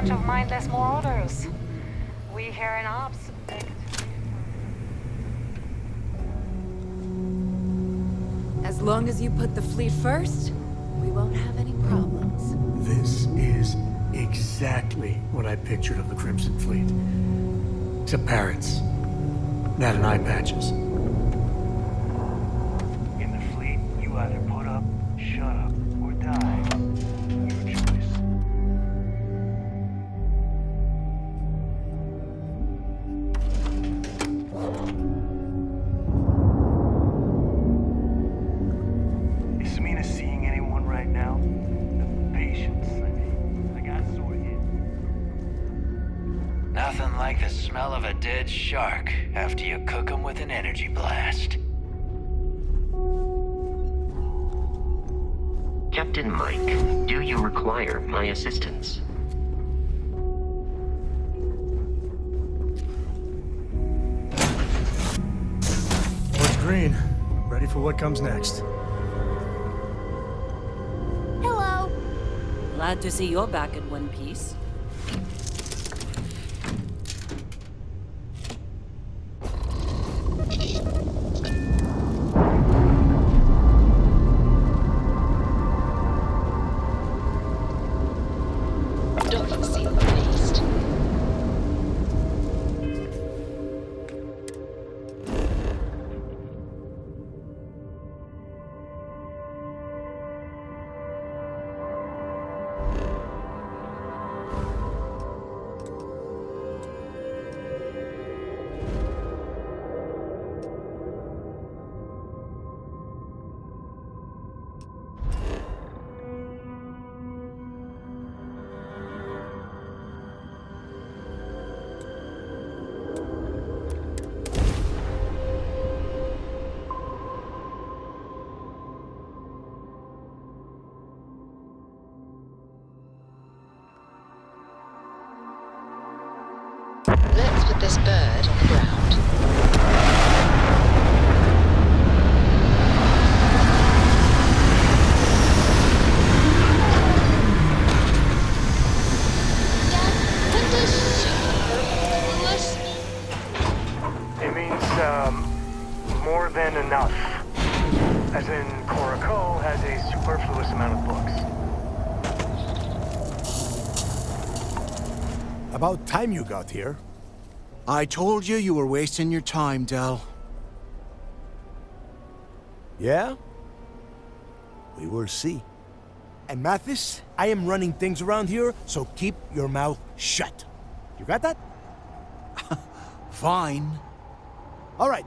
bunch of mindless marauders. We here in Ops. As long as you put the fleet first, we won't have any problems. This is exactly what I pictured of the Crimson Fleet. Except parrots. Not an eye patches. In the fleet, you either put up, shut up, or die. Your choice. Is Samina seeing anyone right now? The patience, I got sore hit. Nothing like the smell of a dead shark after you cook 'em with an energy blast. Captain Mike, do you require my assistance? What's green? Ready for what comes next. Hello! Glad to see you're back in one piece. Docking seal released. Let's put this bird on the ground. Dad, what does superfluous mean? It means, more than enough. As in, Coraco has a superfluous amount of books. About time you got here. I told you you were wasting your time, Del. Yeah? We will see. And Mathis, I am running things around here, so keep your mouth shut. You got that? Fine. All right.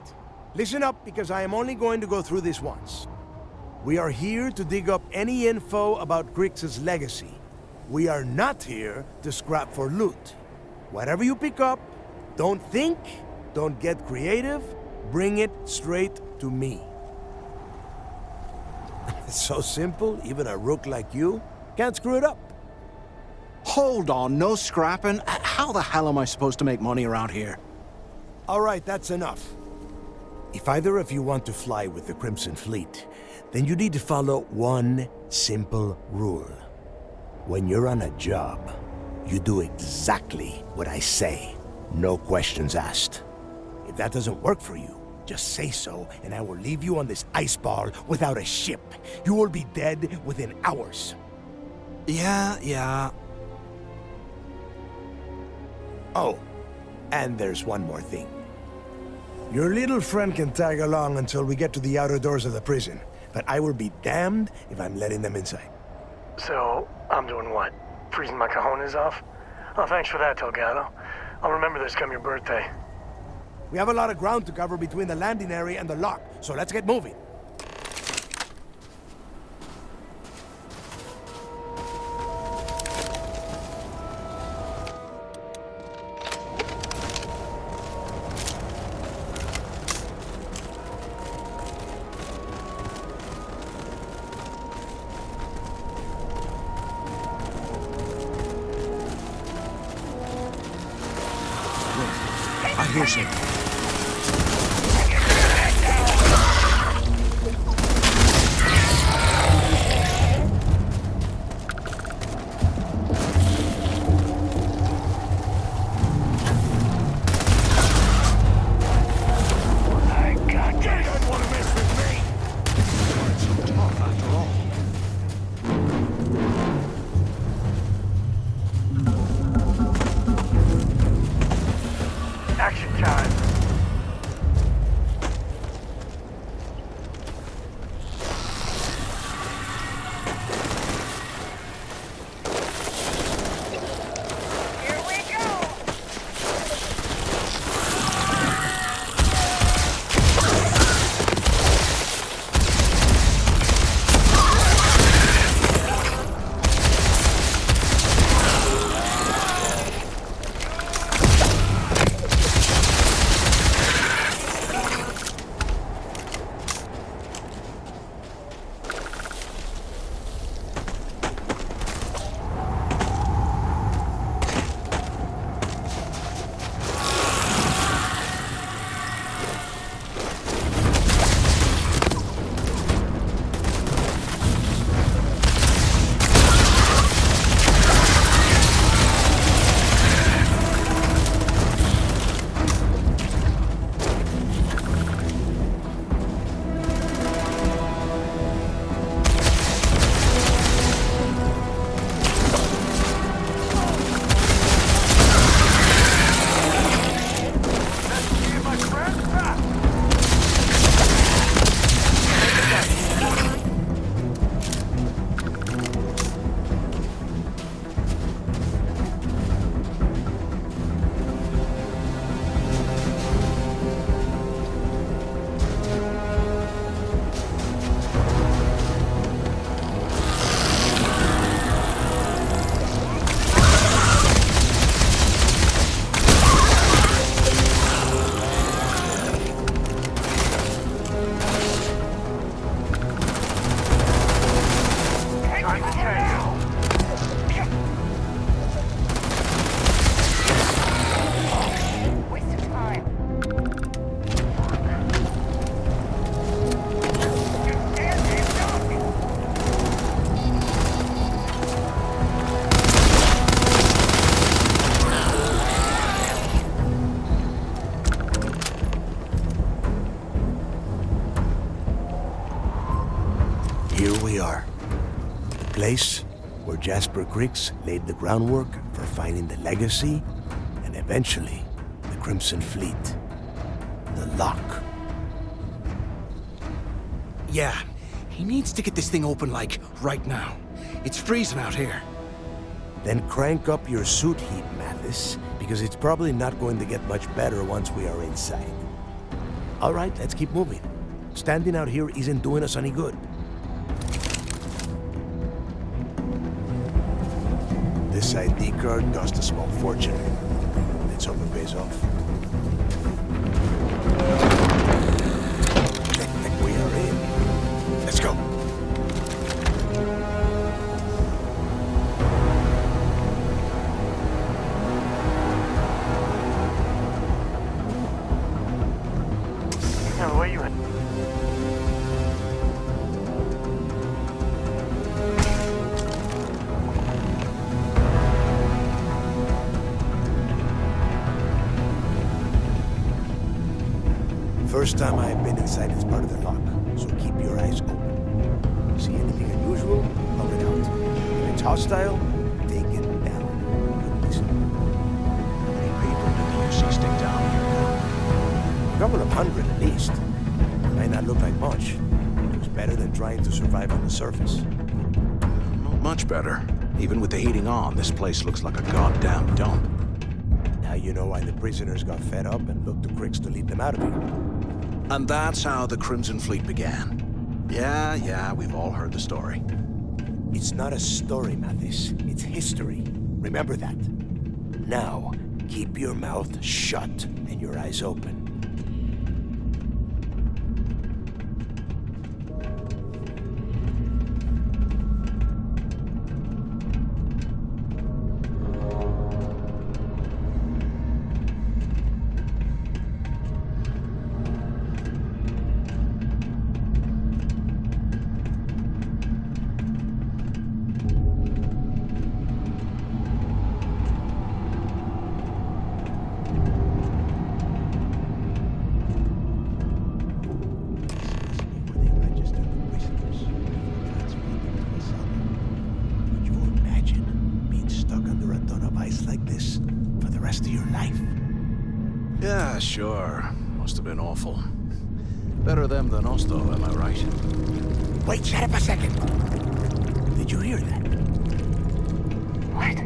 Listen up, because I am only going to go through this once. We are here to dig up any info about Grix's legacy. We are not here to scrap for loot. Whatever you pick up, don't think, don't get creative, bring it straight to me. It's so simple, even a rook like you can't screw it up. Hold on, no scrapping. How the hell am I supposed to make money around here? All right, that's enough. If either of you want to fly with the Crimson Fleet, then you need to follow one simple rule. When you're on a job, you do exactly what I say. No questions asked. If that doesn't work for you, just say so, and I will leave you on this ice ball without a ship. You will be dead within hours. Yeah. Oh, and there's one more thing. Your little friend can tag along until we get to the outer doors of the prison, but I will be damned if I'm letting them inside. So, I'm doing what? Freezing my cojones off? Oh, thanks for that, Delgado. I'll remember this come your birthday. We have a lot of ground to cover between the landing area and the lock, so let's get moving. I hear something. here we are. The place where Jasper Griggs laid the groundwork for finding the legacy and eventually the Crimson Fleet. The lock. Yeah, he needs to get this thing open, like, right now. It's freezing out here. Then crank up your suit heat, Mathis, because it's probably not going to get much better once we are inside. All right, let's keep moving. Standing out here isn't doing us any good. This ID card cost a small fortune. Let's hope it pays off. We are in. Let's go. Now, where you at? First time I've been inside this part of the lock, so keep your eyes open. See anything unusual? Lock it out. If it's hostile, take it down. Good listen. How many people do you see stick down here now? A couple of hundred at least. Might not look like much. It was better than trying to survive on the surface. Not much better. Even with the heating on, this place looks like a goddamn dump. Now you know why the prisoners got fed up and looked to Griggs to lead them out of here. And that's how the Crimson Fleet began. Yeah, we've all heard the story. It's not a story, Mathis. It's history. Remember that. Now, keep your mouth shut and your eyes open. Yeah, sure. Must have been awful. Better them than us, though, am I right? Wait, shut up a second. Did you hear that? What?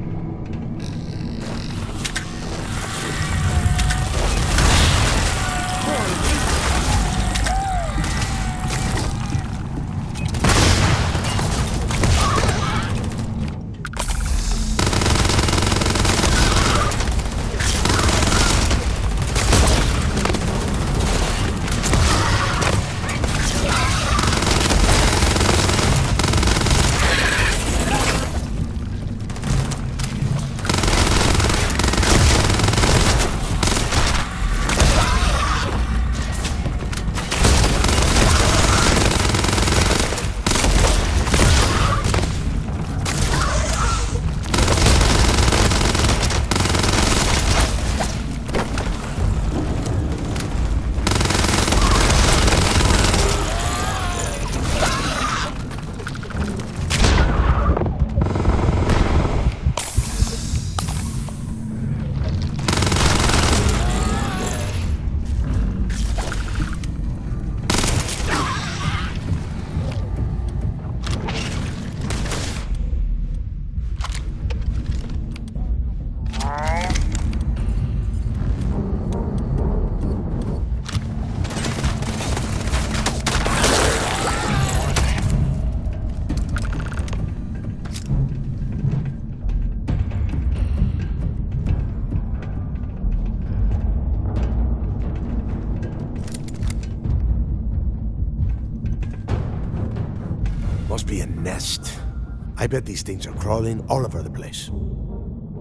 Must be a nest. I bet these things are crawling all over the place.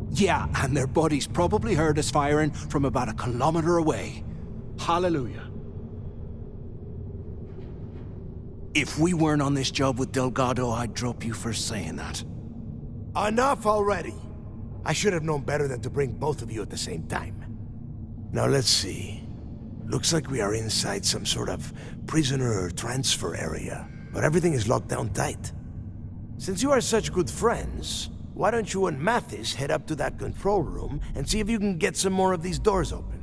Yeah, and their buddies probably heard us firing from about 1 kilometer away. Hallelujah. If we weren't on this job with Delgado, I'd drop you for saying that. Enough already! I should have known better than to bring both of you at the same time. Now let's see. Looks like we are inside some sort of prisoner transfer area. but everything is locked down tight. Since you are such good friends, why don't you and Mathis head up to that control room and see if you can get some more of these doors open?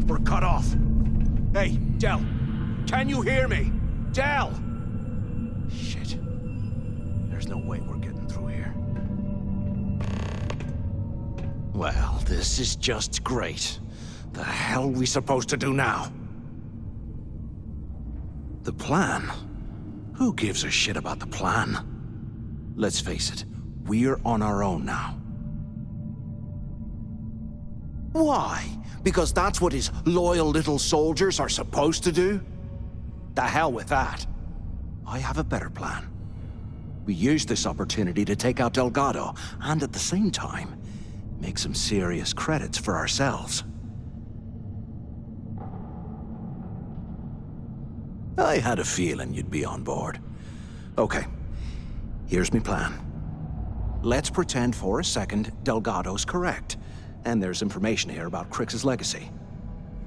We're cut off. Hey, Del. Can you hear me? Del! Shit. There's no way we're getting through here. Well, this is just great. The hell are we supposed to do now? The plan? Who gives a shit about the plan? Let's face it, we're on our own now. Why? Because that's what his loyal little soldiers are supposed to do? The hell with that. I have a better plan. We use this opportunity to take out Delgado, and at the same time, make some serious credits for ourselves. I had a feeling you'd be on board. Okay, here's my plan. Let's pretend for a second Delgado's correct. And there's information here about Crix's legacy.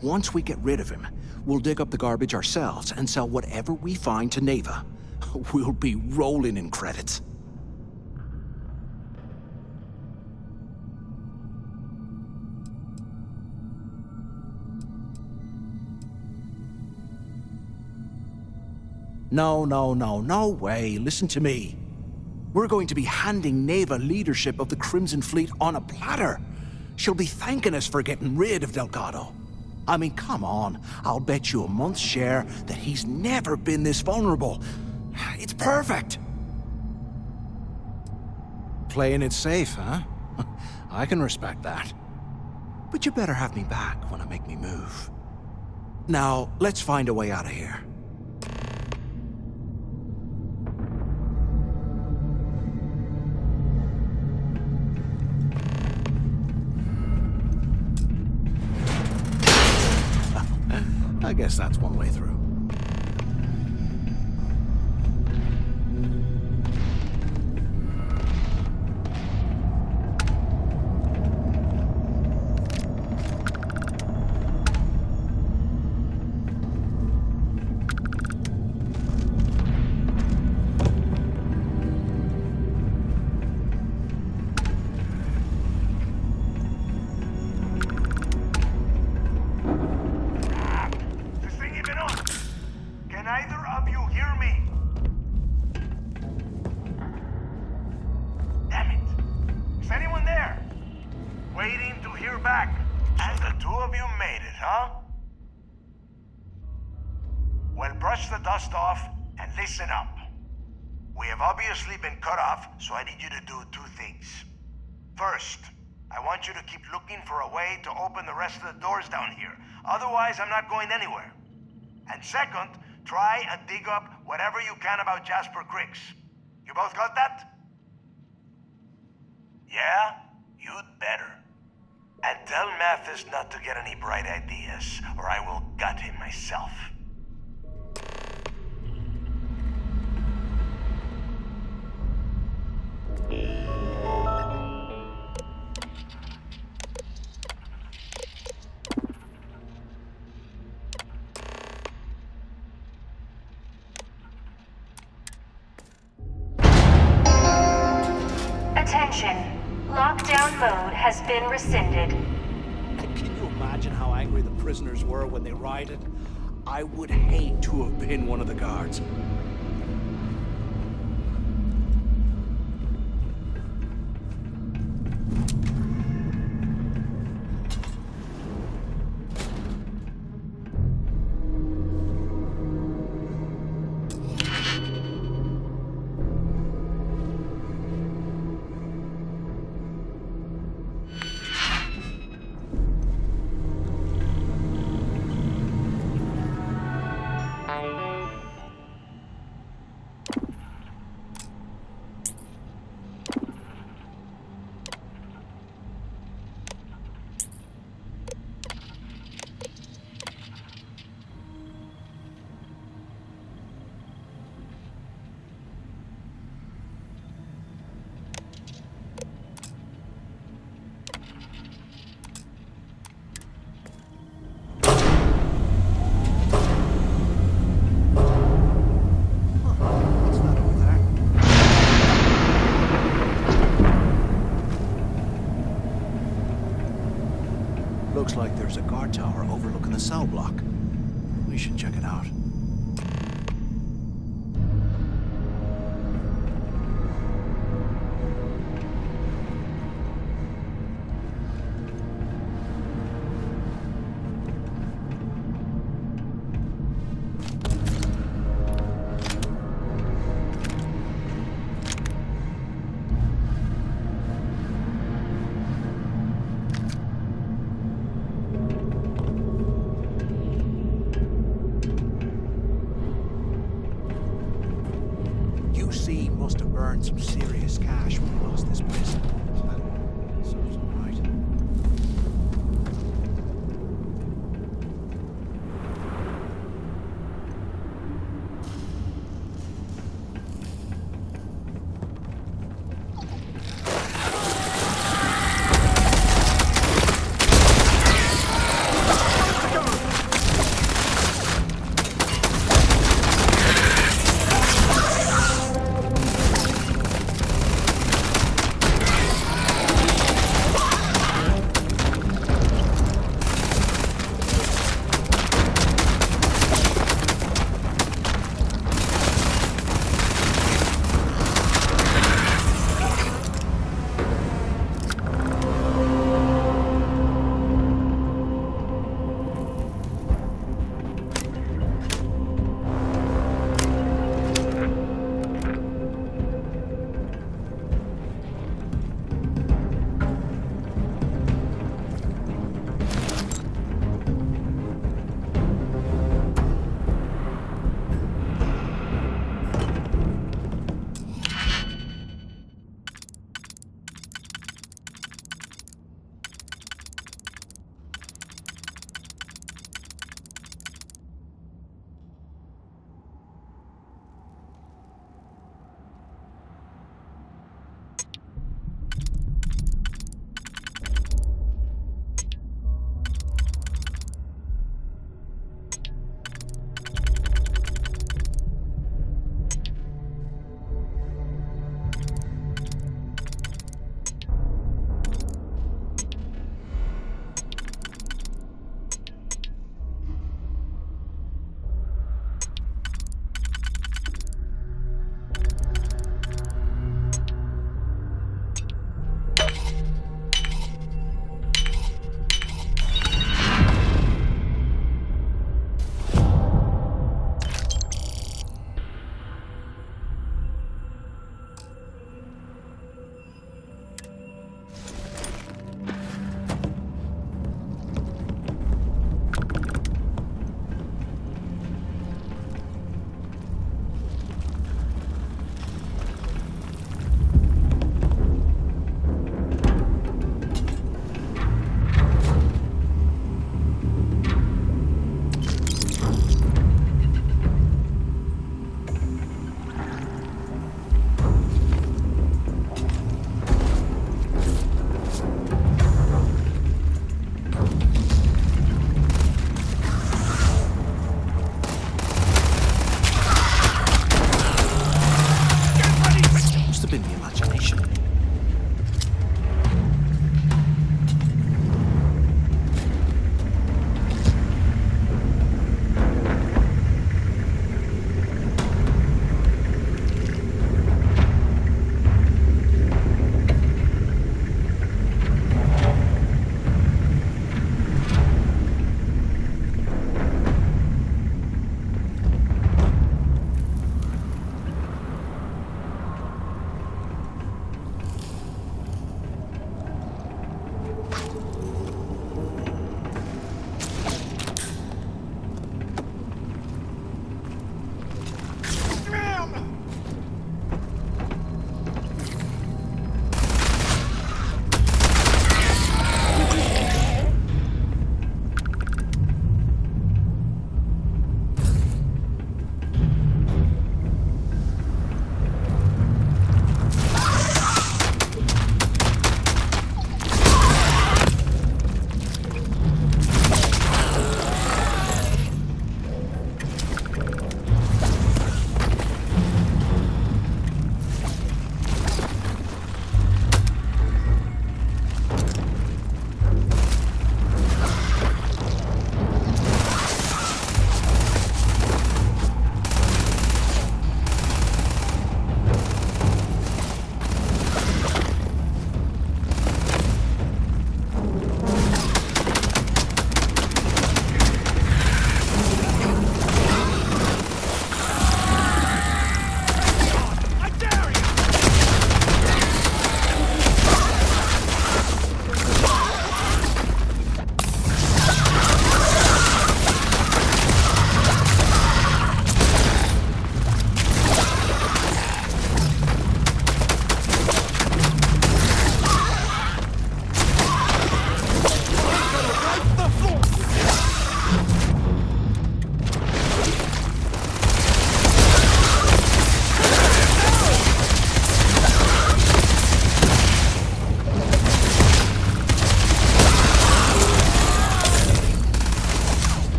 Once we get rid of him, we'll dig up the garbage ourselves and sell whatever we find to Neva. We'll be rolling in credits. No way. Listen to me. We're going to be handing Neva leadership of the Crimson Fleet on a platter. She'll be thanking us for getting rid of Delgado. I mean, come on. I'll bet you a month's share that he's never been this vulnerable. It's perfect. Playing it safe, huh? I can respect that. But you better have me back when I make me move. Now, let's find a way out of here. I guess that's one way through. Listen up. We have obviously been cut off, so I need you to do two things. First, I want you to keep looking for a way to open the rest of the doors down here. Otherwise, I'm not going anywhere. And second, try and dig up whatever you can about Jasper Crix. You both got that? Yeah? You'd better. And tell Mathis not to get any bright ideas, or I will gut him myself. Attention. Lockdown mode has been rescinded. Can you imagine how angry the prisoners were when they rioted? I would hate to have been one of the guards. Looks like there's a guard tower overlooking the cell block. We should check it out. QC must have burned some serious cash when he lost this place. Serves him right.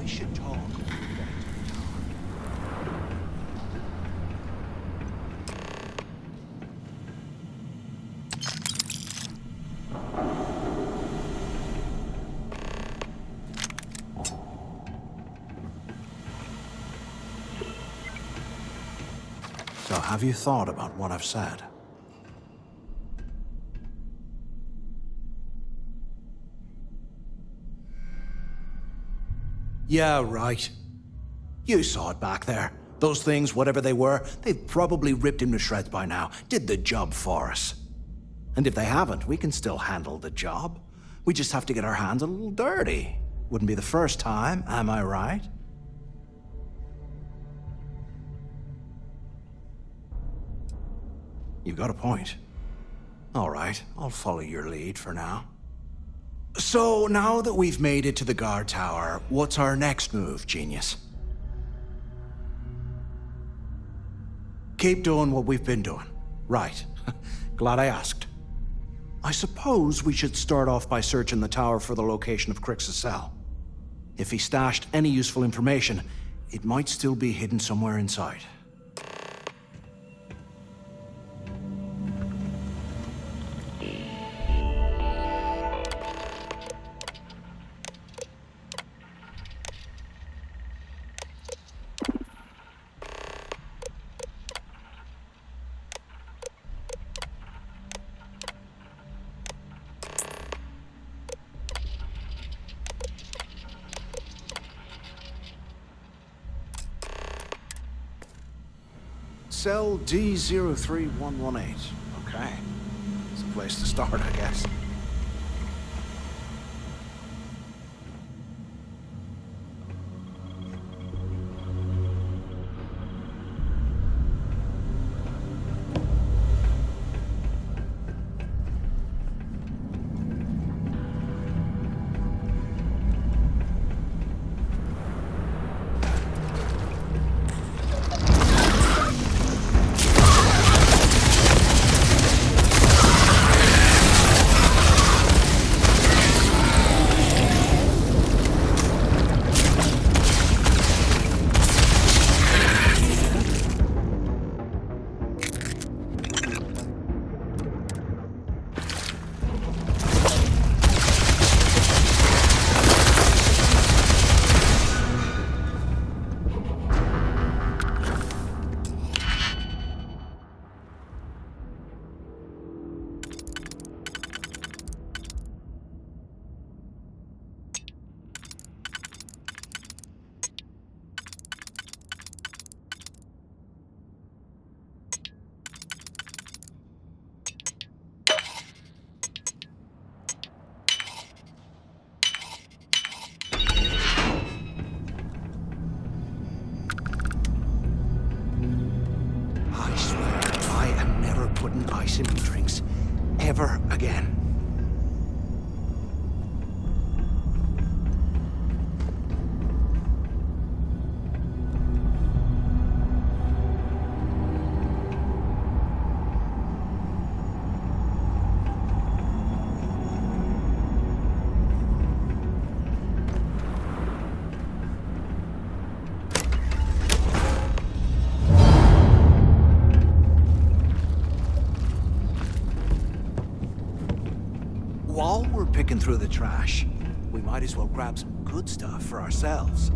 We should talk. So have you thought about what I've said? Yeah, right. You saw it back there. Those things, whatever they were, they've probably ripped him to shreds by now. Did the job for us. And if they haven't, we can still handle the job. We just have to get our hands a little dirty. Wouldn't be the first time, am I right? You've got a point. All right, I'll follow your lead for now. So, now that we've made it to the guard tower, what's our next move, genius? Keep doing what we've been doing. Right. Glad I asked. I suppose we should start off by searching the tower for the location of Crix's cell. If he stashed any useful information, it might still be hidden somewhere inside. Cell D03118. Okay. It's a place to start, I guess. Putting ice in my drinks. Ever again. While we're picking through the trash, we might as well grab some good stuff for ourselves.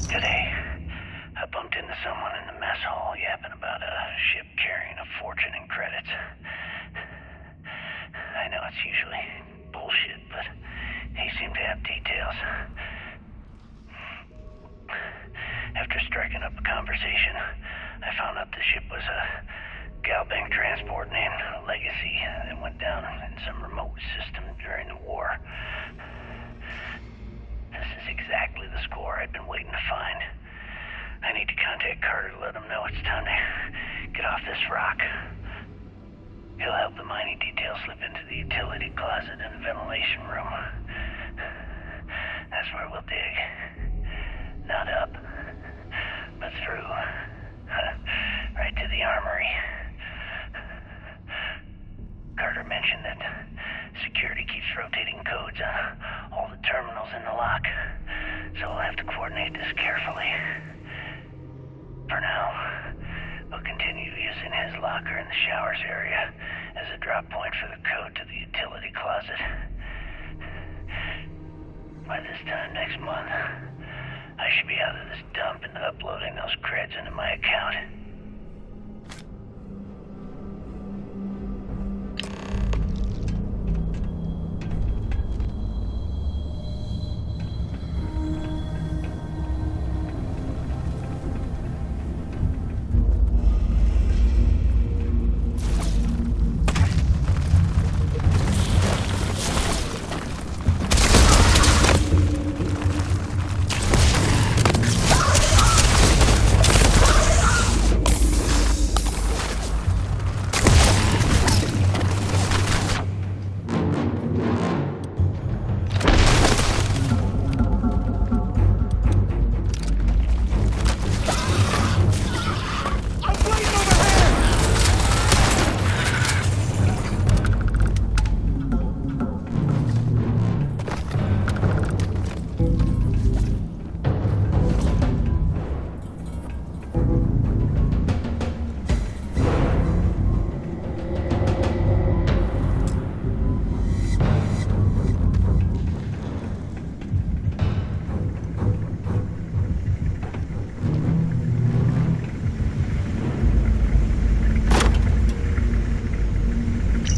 Today, I bumped into someone in the mess hall yapping about a ship carrying a fortune in credits. I know it's usually bullshit, but he seemed to have details. After striking up a conversation, I found out the ship was a Galbank transport named Legacy that went down in some remote system during the war. This is exactly the score I'd been waiting to find. I need to contact Carter to let him know it's time to get off this rock. He'll help the mining detail slip into the utility closet in the ventilation room. That's where we'll dig. Not up, but through. Right to the armory. Carter mentioned that security keeps rotating codes on all the terminals in the lock, so we'll have to coordinate this carefully. For now, we'll continue using his locker in the showers area as a drop point for the code to the utility closet. By this time next month, I should be out of this dump and uploading those creds into my account.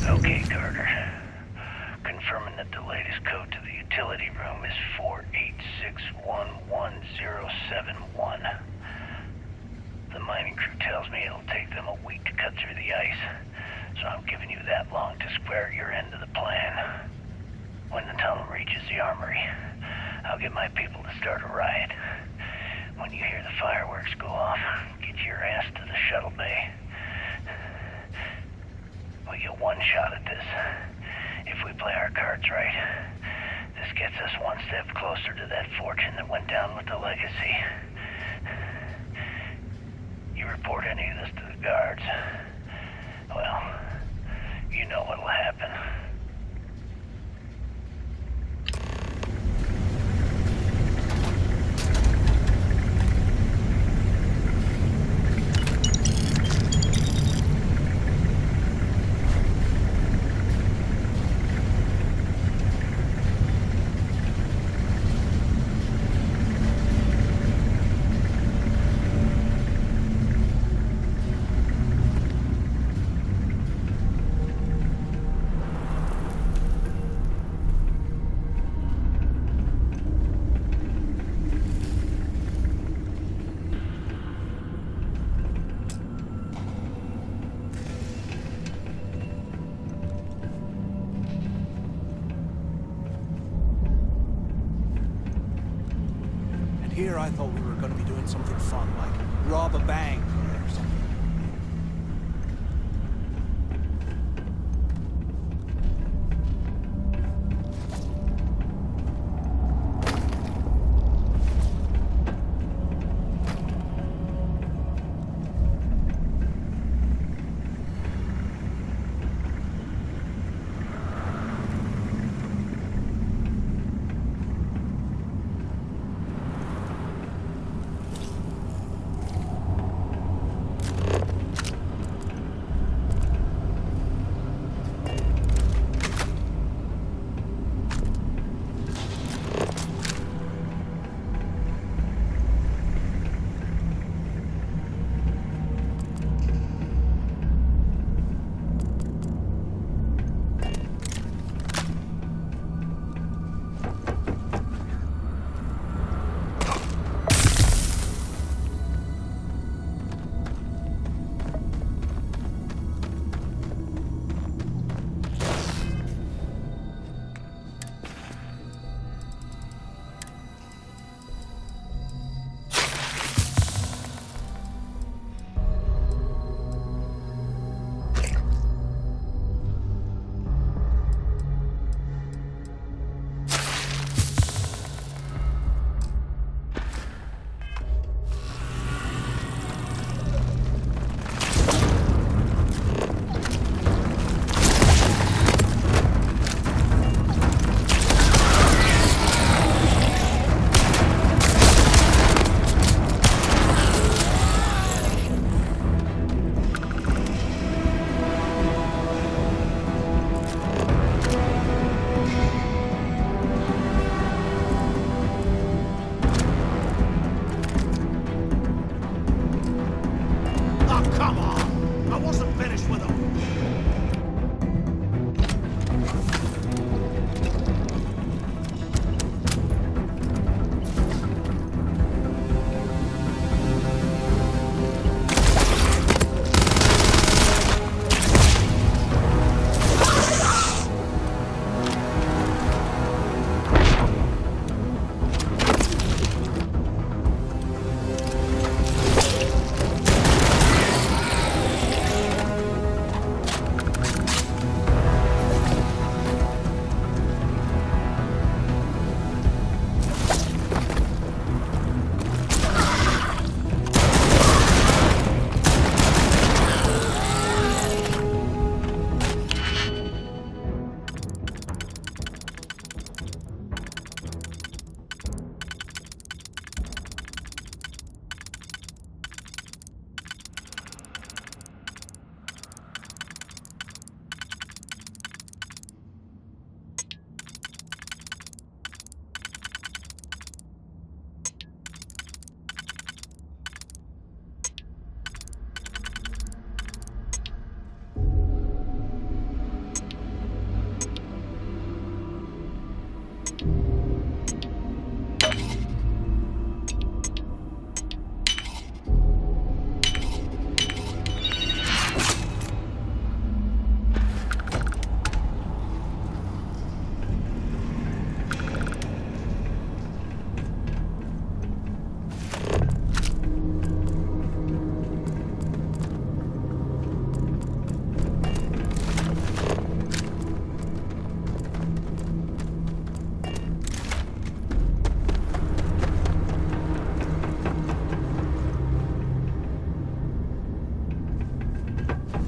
Okay, Carter. Confirming that the latest code to the utility room is 4861171. The mining crew tells me it'll take them a week to cut through the ice, so I'm giving you that long to square your end of the plan. When the tunnel reaches the armory, I'll get my people to start a riot. When you hear the fireworks go off, get your ass to the shuttle bay. We get one shot at this. If we play our cards right, this gets us one step closer to that fortune that went down with the legacy. You report any of this to the guards, well, you know what'll happen. Here I thought we were going to be doing something fun, like rob a bank or something.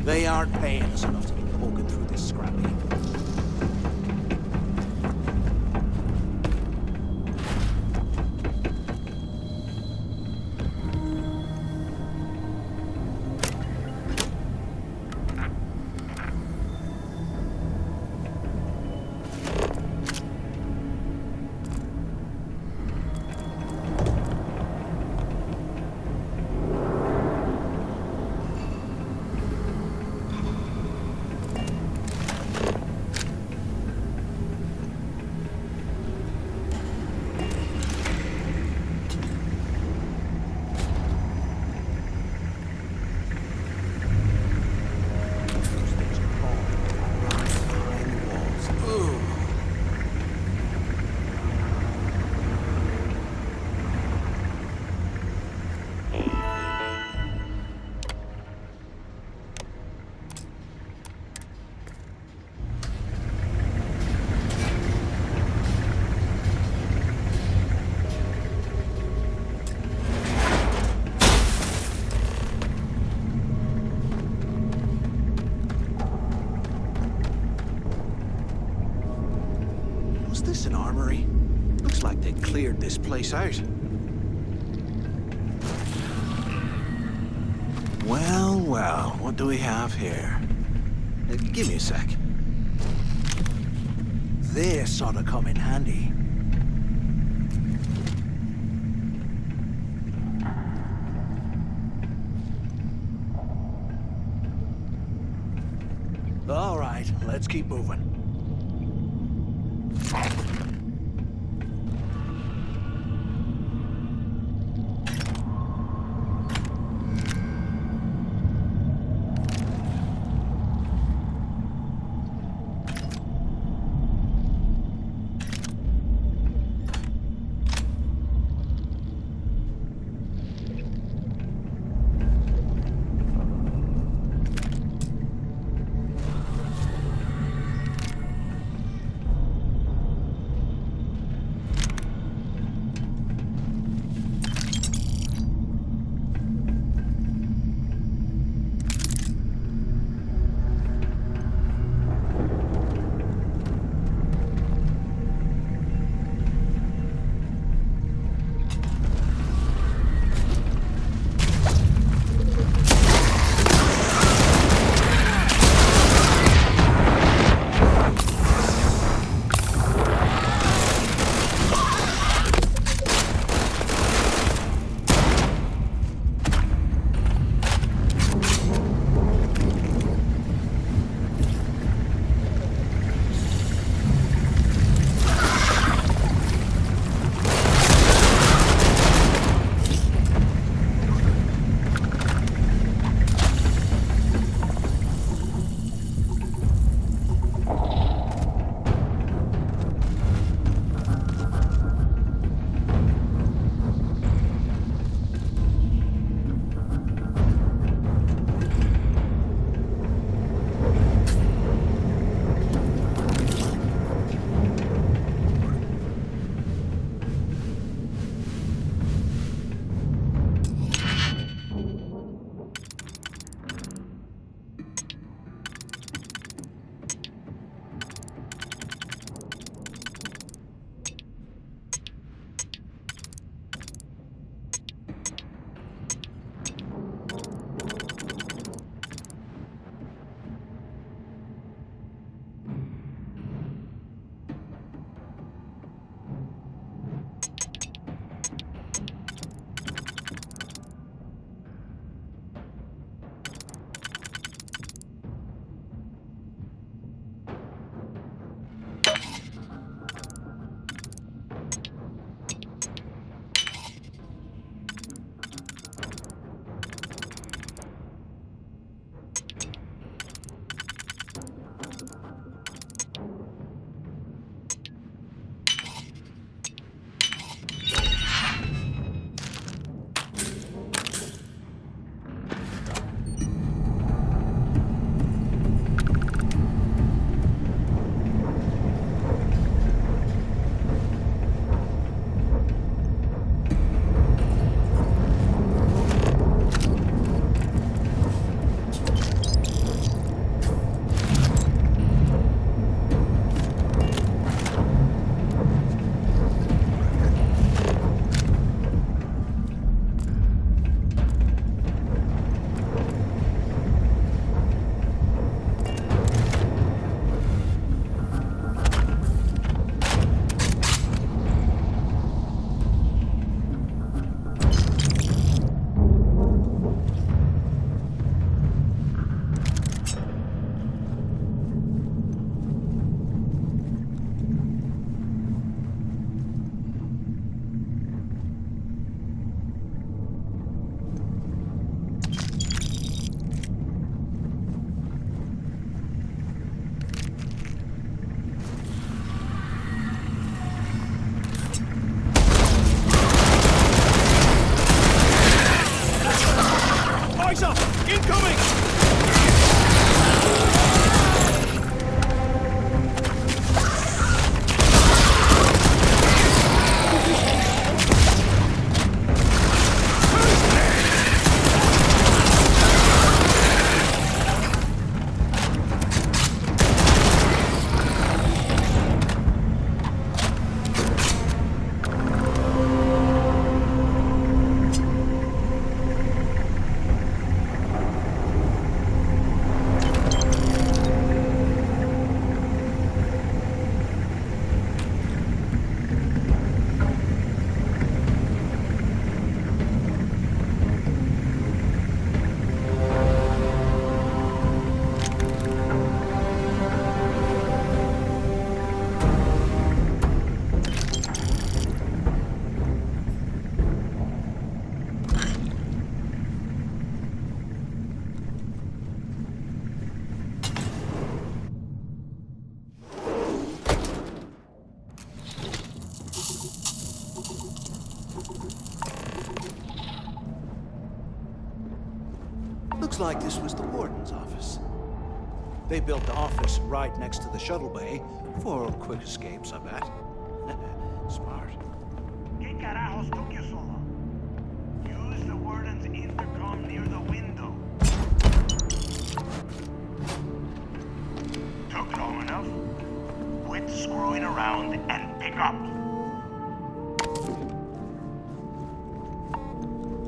They aren't paying us enough to be poking through this scrap heap. Was this an armory? Looks like they cleared this place out. Well, well, what do we have here? Give me a sec. This ought to come in handy. All right, let's keep moving. Looks like this was the warden's office. They built the office right next to the shuttle bay for quick escapes, I bet. Smart. ¿Qué carajos took you so long? Use the warden's intercom near the window. Took long enough? Quit screwing around and pick up.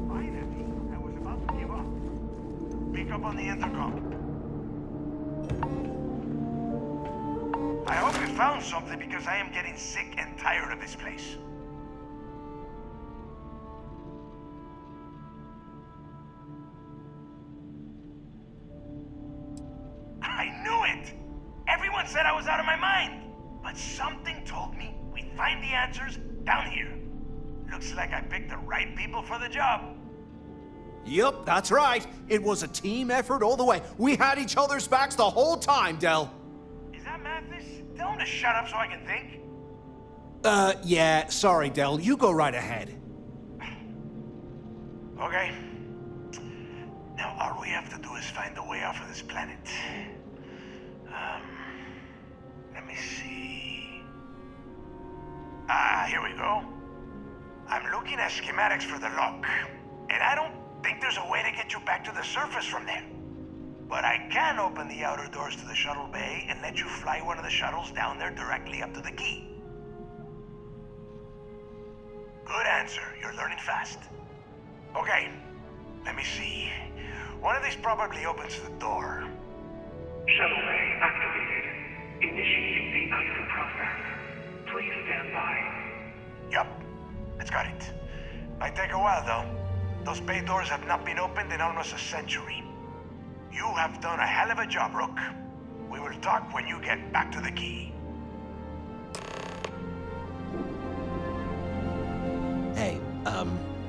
Finally, I was about to give up. Pick up on the intercom. I hope you found something because I am getting sick and tired of this place. I knew it! Everyone said I was out of my mind. But something told me we'd find the answers down here. Looks like I picked the right people for the job. Yup, that's right. It was a team effort all the way. We had each other's backs the whole time, Del. Is that Mathis? Tell him to shut up so I can think. Yeah, sorry, Del. You go right ahead. Okay. Now all we have to do is find a way off of this planet. Let me see. Here we go. I'm looking at schematics for the lock, and I don't think there's a way to get you back to the surface from there. But I can open the outer doors to the shuttle bay and let you fly one of the shuttles down there directly up to the key. Good answer. You're learning fast. Okay, let me see. One of these probably opens the door. Shuttle bay activated. Initiating the exit process. Please stand by. Yup, it's got it. Might take a while though. Those bay doors have not been opened in almost a century. You have done a hell of a job, Rook. We will talk when you get back to the key. Hey,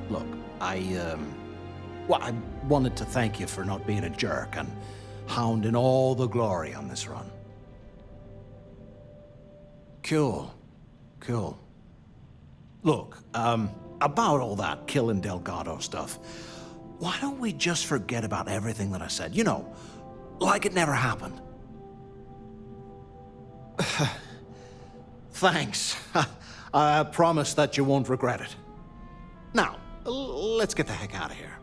look, I wanted to thank you for not being a jerk and hounding all the glory on this run. Cool. Look, about all that killing Delgado stuff, why don't we just forget about everything that I said? You know, like it never happened. Thanks. I promise that you won't regret it. Now, let's get the heck out of here.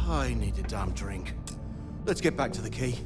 I need a damn drink. Let's get back to the key.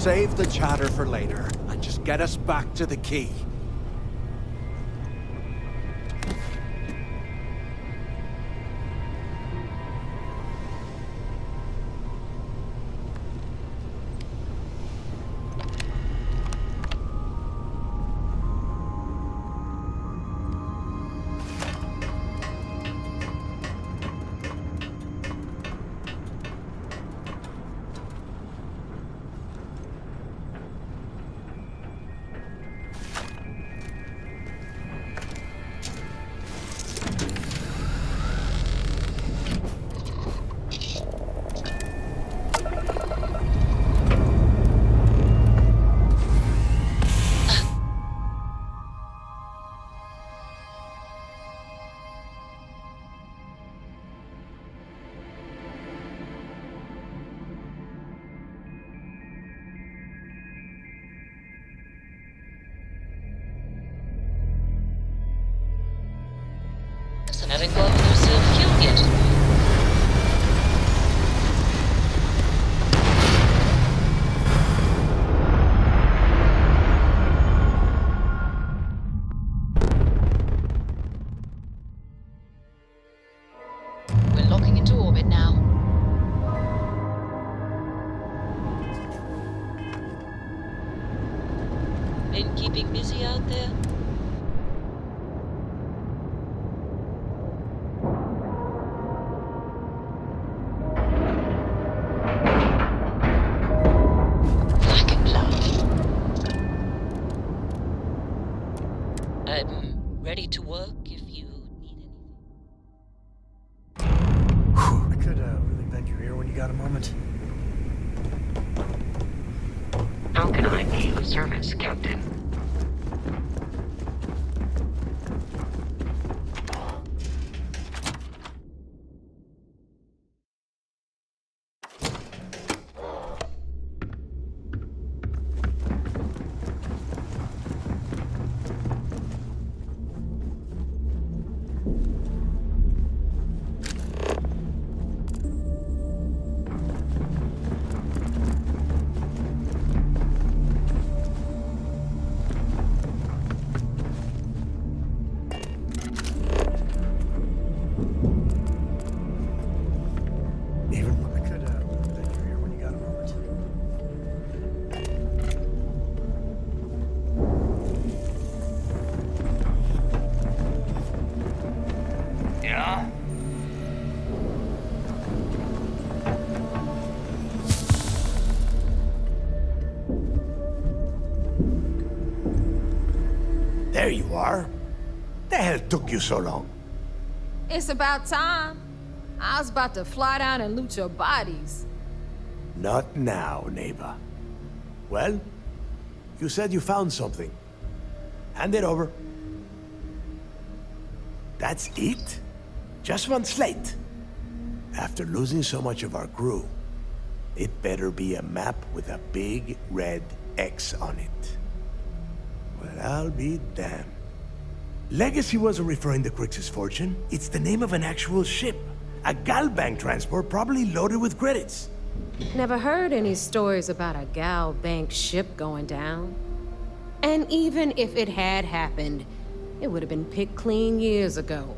save the chatter for later, and just get us back to the key. And haven't gotten yourself killed yet. We're locking into orbit now. Been keeping busy out there? I'm ready to work if you need anything. I could really bend your ear when you got a moment. How can I be of service, Captain? There you are. The hell took you so long? It's about time. I was about to fly down and loot your bodies. Not now, neighbor. Well, you said you found something. Hand it over. That's it? Just one slate? After losing so much of our crew, it better be a map with a big red X on it. Well, I'll be damned. Legacy wasn't referring to Crix's fortune. It's the name of an actual ship. A Galbank transport, probably loaded with credits. Never heard any stories about a Gal Bank ship going down. And even if it had happened, it would have been picked clean years ago.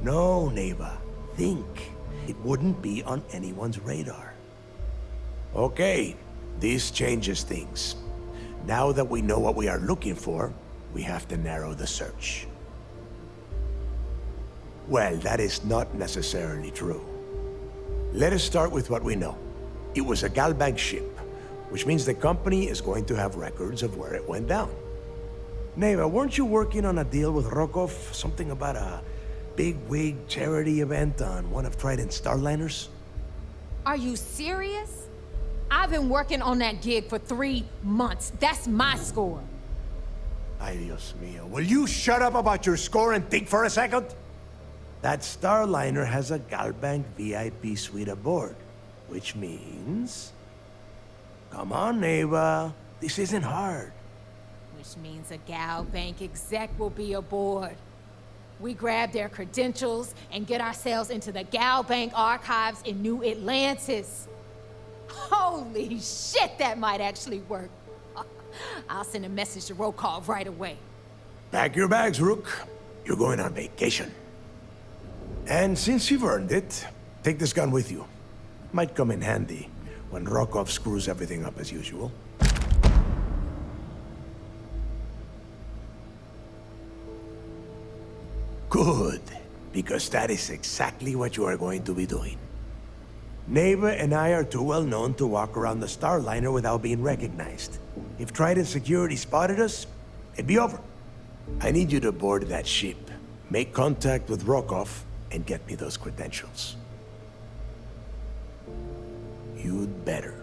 No, neighbor. Think. It wouldn't be on anyone's radar. Okay, this changes things. Now that we know what we are looking for, we have to narrow the search. Well, that is not necessarily true. Let us start with what we know. It was a Galbank ship, which means the company is going to have records of where it went down. Neva, weren't you working on a deal with Rokov? Something about a big-wig charity event on one of Trident's starliners? Are you serious? I've been working on that gig for 3 months. That's my score. Ay, Dios mío. Will you shut up about your score and think for a second? That starliner has a Galbank VIP suite aboard, which means... Come on, Neva. This isn't hard. Which means a Gal Bank exec will be aboard. We grab their credentials and get ourselves into the Gal Bank archives in New Atlantis. Holy shit, that might actually work. I'll send a message to Rokov right away. Pack your bags, Rook. You're going on vacation. And since you've earned it, take this gun with you. Might come in handy when Rokov screws everything up as usual. Good, because that is exactly what you are going to be doing. Neighbor and I are too well known to walk around the Starliner without being recognized. If Trident Security spotted us, it'd be over. I need you to board that ship, make contact with Rokov, and get me those credentials. You'd better.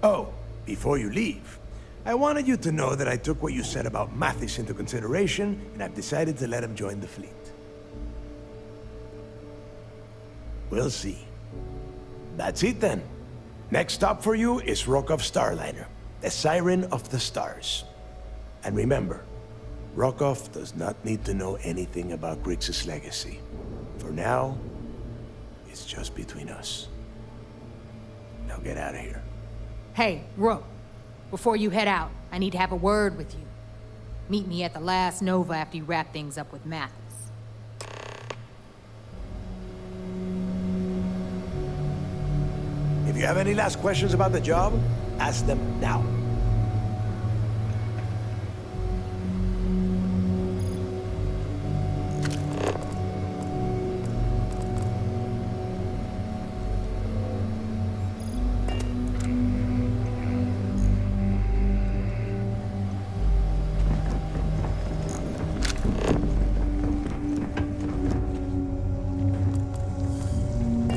Oh, before you leave, I wanted you to know that I took what you said about Mathis into consideration, and I've decided to let him join the fleet. We'll see. That's it then. Next stop for you is Rokov Starliner, the Siren of the Stars. And remember, Rokov does not need to know anything about Grixis' legacy. For now, it's just between us. Now get out of here. Hey, Rook. Before you head out, I need to have a word with you. Meet me at the last Nova after you wrap things up with Mathis. If you have any last questions about the job, ask them now.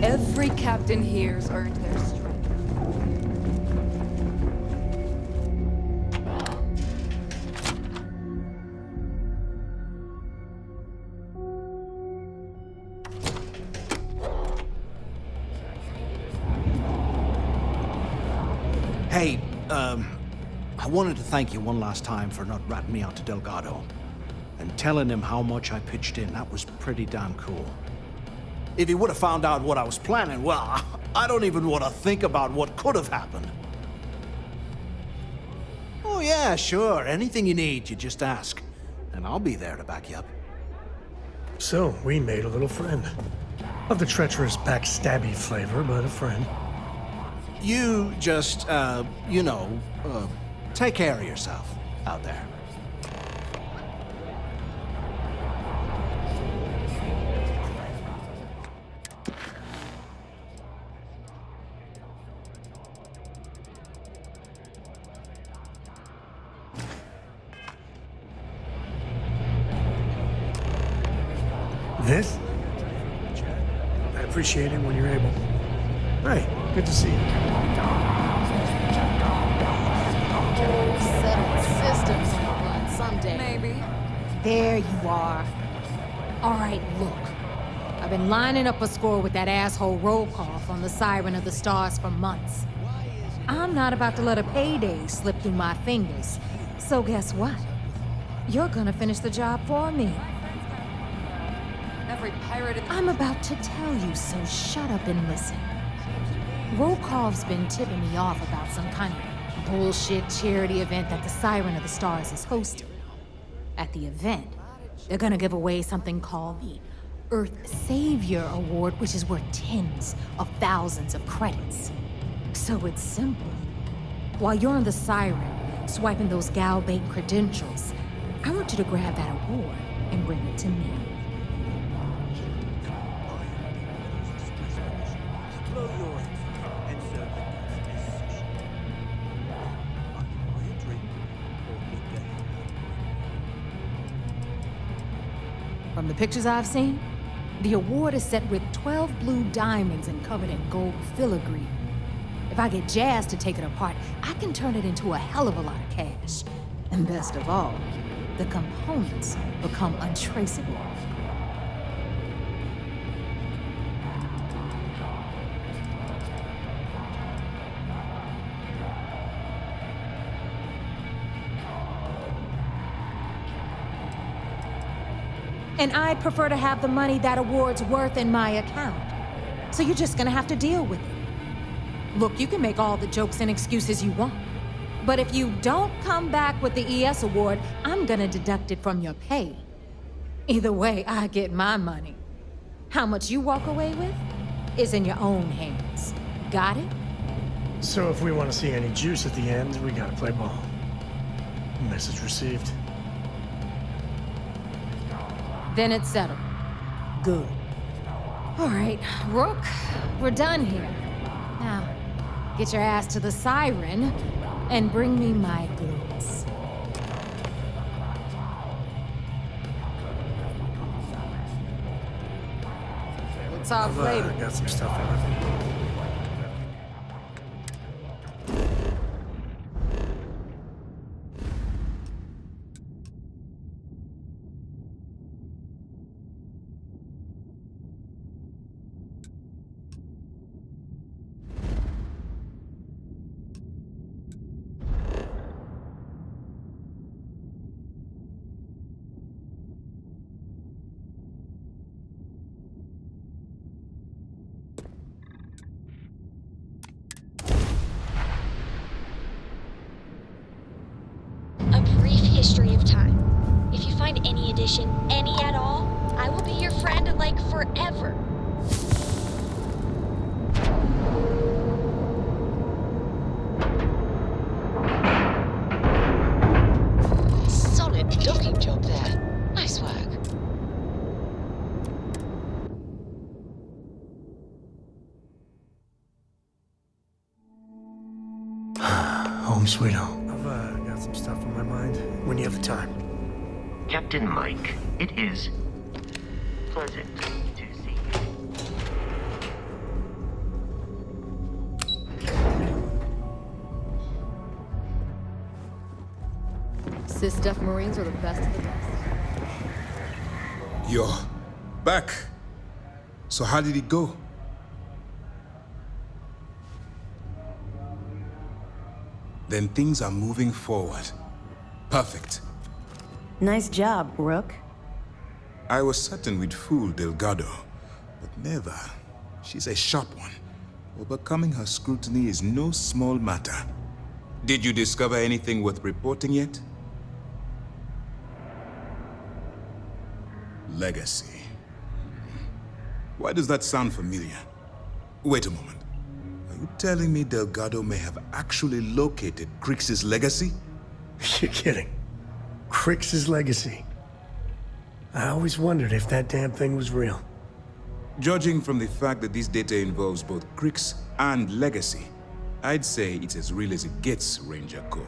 Every captain here's earned their strength. Hey, I wanted to thank you one last time for not ratting me out to Delgado and telling him how much I pitched in. That was pretty damn cool. If he would have found out what I was planning, well, I don't even want to think about what could have happened. Oh yeah, sure. Anything you need, you just ask. And I'll be there to back you up. So, we made a little friend. Of the treacherous backstabby flavor, but a friend. You just, take care of yourself out there. This? I appreciate it when you're able. Hey, good to see you. Settled systems will run someday. Maybe. There you are. All right, look. I've been lining up a score with that asshole Rokov on the Siren of the Stars for months. I'm not about to let a payday slip through my fingers. So guess what? You're gonna finish the job for me. Every pirate in the... I'm about to tell you, so shut up and listen. Rokov's been tipping me off about some kind of bullshit charity event that the Siren of the Stars is hosting. At the event, they're gonna give away something called the Earth Savior Award, which is worth tens of thousands of credits. So it's simple. While you're on the Siren, swiping those Galbait credentials, I want you to grab that award and bring it to me. From the pictures I've seen, the award is set with 12 blue diamonds and covered in gold filigree. If I get Jazz to take it apart, I can turn it into a hell of a lot of cash. And best of all, the components become untraceable. And I'd prefer to have the money that award's worth in my account. So you're just gonna have to deal with it. Look, you can make all the jokes and excuses you want. But if you don't come back with the ES award, I'm gonna deduct it from your pay. Either way, I get my money. How much you walk away with is in your own hands. Got it? So if we want to see any juice at the end, we gotta play ball. Message received. Then it's settled. Good. All right, Rook, we're done here. Now, get your ass to the siren and bring me my goods. We'll talk later. Got some stuff on it. A brief history of time. If you find any addition, any at all, I will be your friend like forever. Solid docking job there. Nice work. Home sweet home. I've got some stuff on my mind. When you have the time. Captain Mike, it is pleasant to see you. Sys-Def Marines are the best of the best. You're back. So how did it go? Then things are moving forward. Perfect. Nice job, Rook. I was certain we'd fool Delgado, but never. She's a sharp one. Overcoming her scrutiny is no small matter. Did you discover anything worth reporting yet? Legacy. Why does that sound familiar? Wait a moment. Are you telling me Delgado may have actually located Crix's legacy? You're kidding. Crix's legacy. I always wondered if that damn thing was real. Judging from the fact that this data involves both Crix and legacy, I'd say it's as real as it gets, Ranger Cole.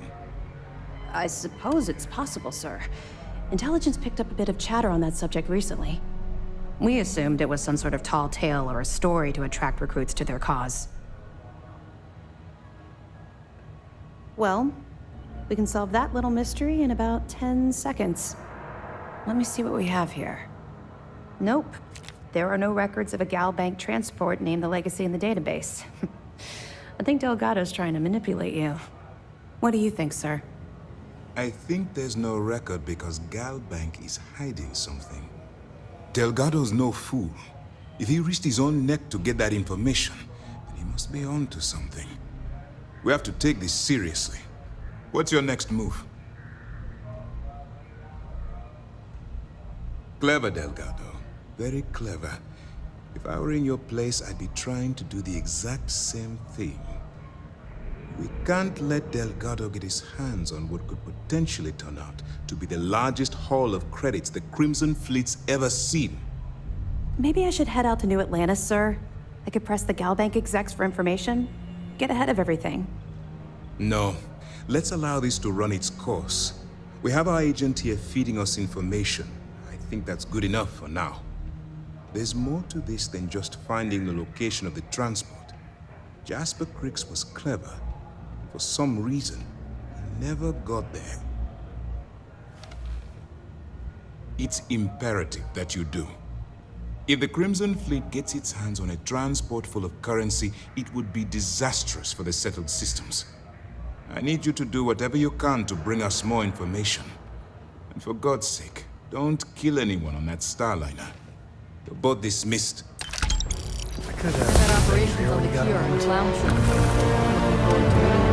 I suppose it's possible, sir. Intelligence picked up a bit of chatter on that subject recently. We assumed it was some sort of tall tale or a story to attract recruits to their cause. Well, we can solve that little mystery in about 10 seconds. Let me see what we have here. Nope. There are no records of a Gal Bank transport named the Legacy in the database. I think Delgado's trying to manipulate you. What do you think, sir? I think there's no record because Gal Bank is hiding something. Delgado's no fool. If he risked his own neck to get that information, then he must be on to something. We have to take this seriously. What's your next move? Clever, Delgado. Very clever. If I were in your place, I'd be trying to do the exact same thing. We can't let Delgado get his hands on what could potentially turn out to be the largest haul of credits the Crimson Fleet's ever seen. Maybe I should head out to New Atlantis, sir. I could press the Gal Bank execs for information. Get ahead of everything. No. Let's allow this to run its course. We have our agent here feeding us information. I think that's good enough for now. There's more to this than just finding the location of the transport. Jasper Crix was clever. For some reason, he never got there. It's imperative that you do. If the Crimson Fleet gets its hands on a transport full of currency, it would be disastrous for the settled systems. I need you to do whatever you can to bring us more information. And for God's sake, don't kill anyone on that Starliner. You're both dismissed. Could I've had operations on the Cure and Clown Show. Looking forward to meeting